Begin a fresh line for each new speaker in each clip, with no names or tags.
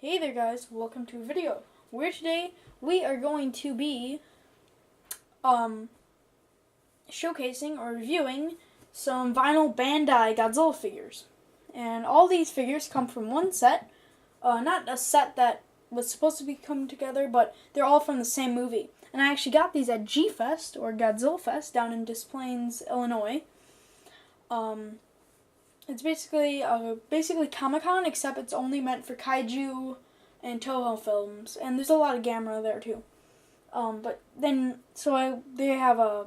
Hey there guys, welcome to a video where today we are going to be showcasing or reviewing some vinyl Bandai Godzilla figures. And all these figures come from one set, not a set that was supposed to be come together, but they're all from the same movie. And I actually got these at G-Fest, or Godzilla Fest, down in Des Plaines, Illinois. It's basically Comic-Con, except it's only meant for kaiju and Toho films, and there's a lot of Gamera there too. They have a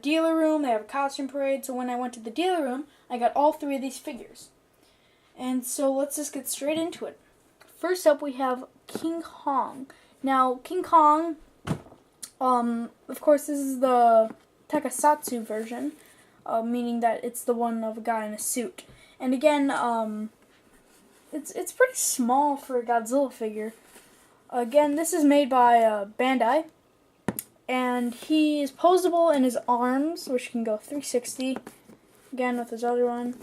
dealer room, they have a costume parade, so when I went to the dealer room, I got all three of these figures. And so let's just get straight into it. First up we have King Kong. Now, King Kong, of course this is the Takasatsu version, meaning that it's the one of a guy in a suit. And again, it's pretty small for a Godzilla figure. Again, this is made by Bandai, and he is posable in his arms, which can go 360, again with his other one,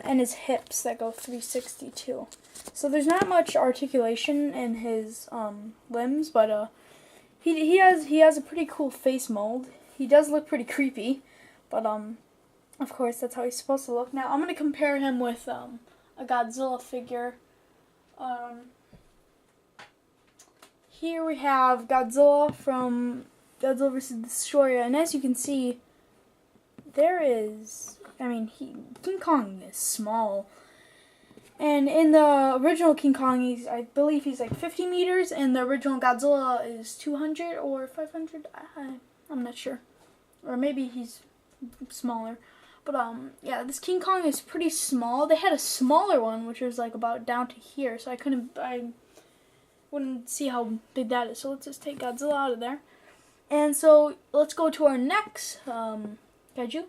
and his hips that go 360 too. So there's not much articulation in his limbs, but he has a pretty cool face mold. He does look pretty creepy, but of course, that's how he's supposed to look. Now, I'm going to compare him with a Godzilla figure. Here we have Godzilla from Godzilla vs. Destroyer, and as you can see, King Kong is small. And in the original King Kong, I believe he's like 50 meters, and the original Godzilla is 200 or 500. I'm not sure. Or maybe he's smaller. But, yeah, this King Kong is pretty small. They had a smaller one, which was, like, about down to here, so I wouldn't see how big that is. So let's just take Godzilla out of there. And so, let's go to our next, kaiju,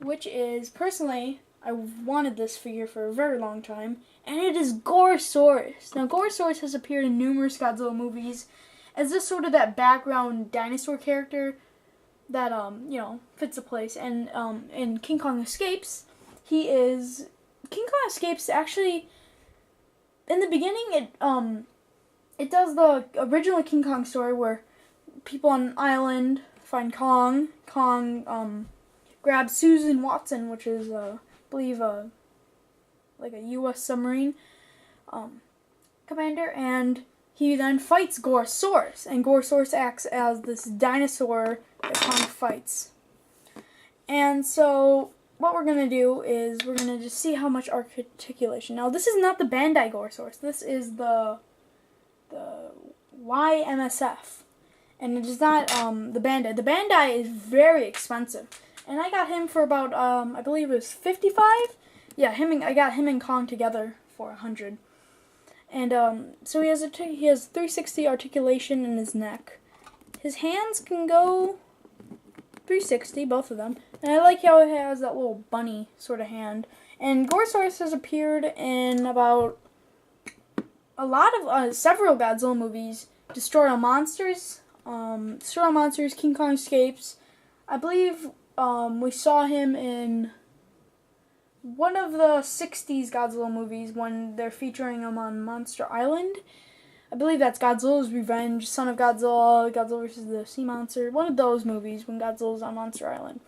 which is, personally, I wanted this figure for a very long time, and it is Gorosaurus. Now, Gorosaurus has appeared in numerous Godzilla movies as this sort of that background dinosaur character that, fits the place. And in King Kong Escapes, King Kong Escapes, actually, in the beginning, it does the original King Kong story where people on an island find Kong. Kong, grabs Susan Watson, which is, I believe, like a U.S. submarine, commander, and he then fights Gorosaurus, and Gorosaurus acts as this dinosaur that Kong fights. And so, what we're going to do is we're going to just see how much articulation. Now, this is not the Bandai Gorosaurus. This is the YMSF. And it is not the Bandai. The Bandai is very expensive. And I got him for about, I believe it was 55? Yeah, I got him and Kong together for 100. And so he has 360 articulation in his neck. His hands can go 360, both of them. And I like how it has that little bunny sort of hand. And Gorosaurus has appeared in about several Godzilla movies. Destroy All Monsters, King Kong Escapes. I believe we saw him in one of the 60s Godzilla movies when they're featuring him on Monster Island. I believe that's Godzilla's Revenge, Son of Godzilla, Godzilla vs. the Sea Monster. One of those movies when Godzilla's on Monster Island.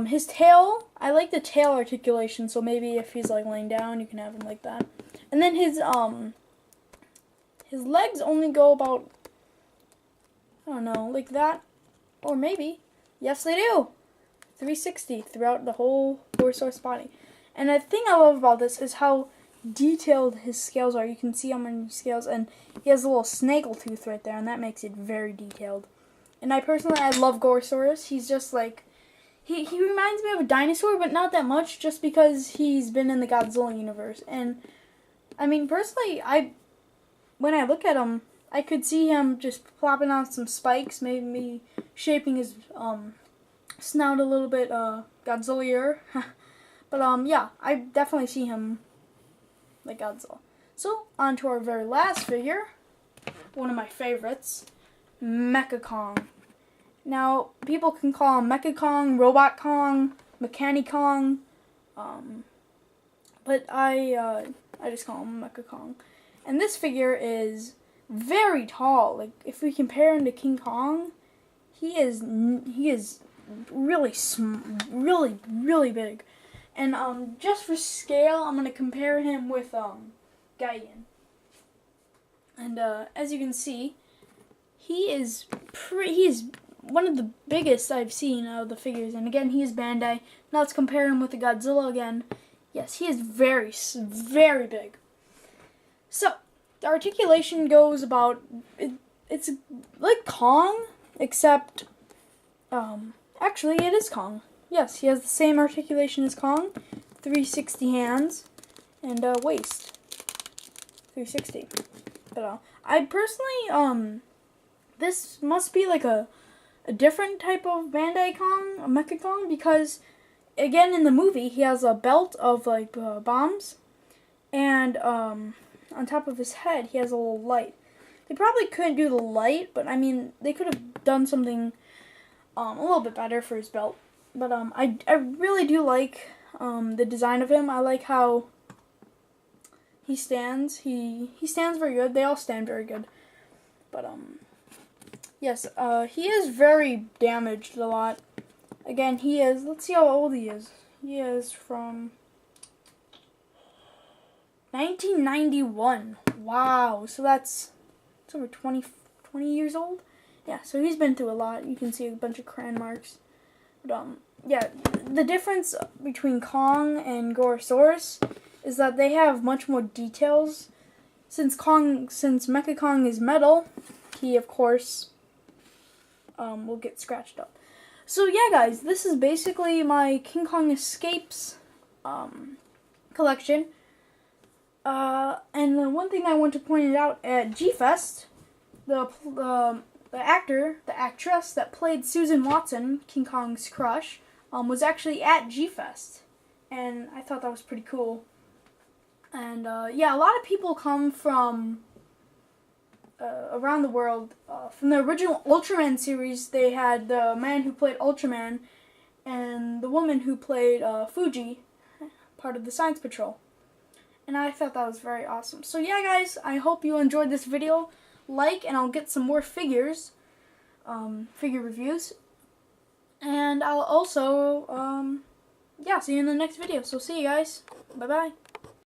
His tail, I like the tail articulation, so maybe if he's like laying down, you can have him like that. And then his legs only go about, I don't know, like that. Or maybe, yes they do, 360 throughout the whole Gorosaurus body. And the thing I love about this is how detailed his scales are. You can see how many scales, and he has a little snaggle tooth right there, and that makes it very detailed. And I love Gorosaurus. He's just like, he reminds me of a dinosaur, but not that much, just because he's been in the Godzilla universe. And, I mean, personally, when I look at him, I could see him just plopping on some spikes, maybe shaping his snout a little bit Godzilla-ier. But, yeah, I definitely see him like Godzilla. So, on to our very last figure, one of my favorites, Mecha Kong. Now, people can call him Mecha Kong, Robot Kong, Mechanic Kong, but I just call him Mecha Kong. And this figure is very tall. Like, if we compare him to King Kong, he is really really big. And just for scale, I'm gonna compare him with Gigan. And as you can see, he is one of the biggest I've seen out of the figures. And again, he is Bandai. Now let's compare him with the Godzilla again. Yes, he is very big. So the articulation goes about it's like Kong, except actually it is Kong. Yes, he has the same articulation as Kong, 360 hands, and waist, 360. But I personally, this must be like a different type of Bandai Kong, a Mecha Kong, because again in the movie he has a belt of like bombs, and on top of his head he has a little light. They probably couldn't do the light, but I mean they could have done something a little bit better for his belt. But I really do like the design of him. I like how he stands. He stands very good. They all stand very good. But yes, he is very damaged a lot. Again, he is. Let's see how old he is. He is from 1991. Wow. So that's over 20 years old. Yeah. So he's been through a lot. You can see a bunch of crayon marks. But yeah, the difference between Kong and Gorosaurus is that they have much more details. Since Mecha Kong is metal, he of course will get scratched up. So yeah, guys, this is basically my King Kong Escapes collection. And the one thing I want to point out at G-Fest, the actress that played Susan Watson, King Kong's crush, was actually at G-Fest, and I thought that was pretty cool. And yeah, a lot of people come from around the world. From the original Ultraman series, they had the man who played Ultraman and the woman who played Fuji, part of the Science Patrol. And I thought that was very awesome. So yeah, guys, I hope you enjoyed this video. Like, and I'll get some more figures, figure reviews. And I'll also, yeah, see you in the next video. So see you guys. Bye-bye.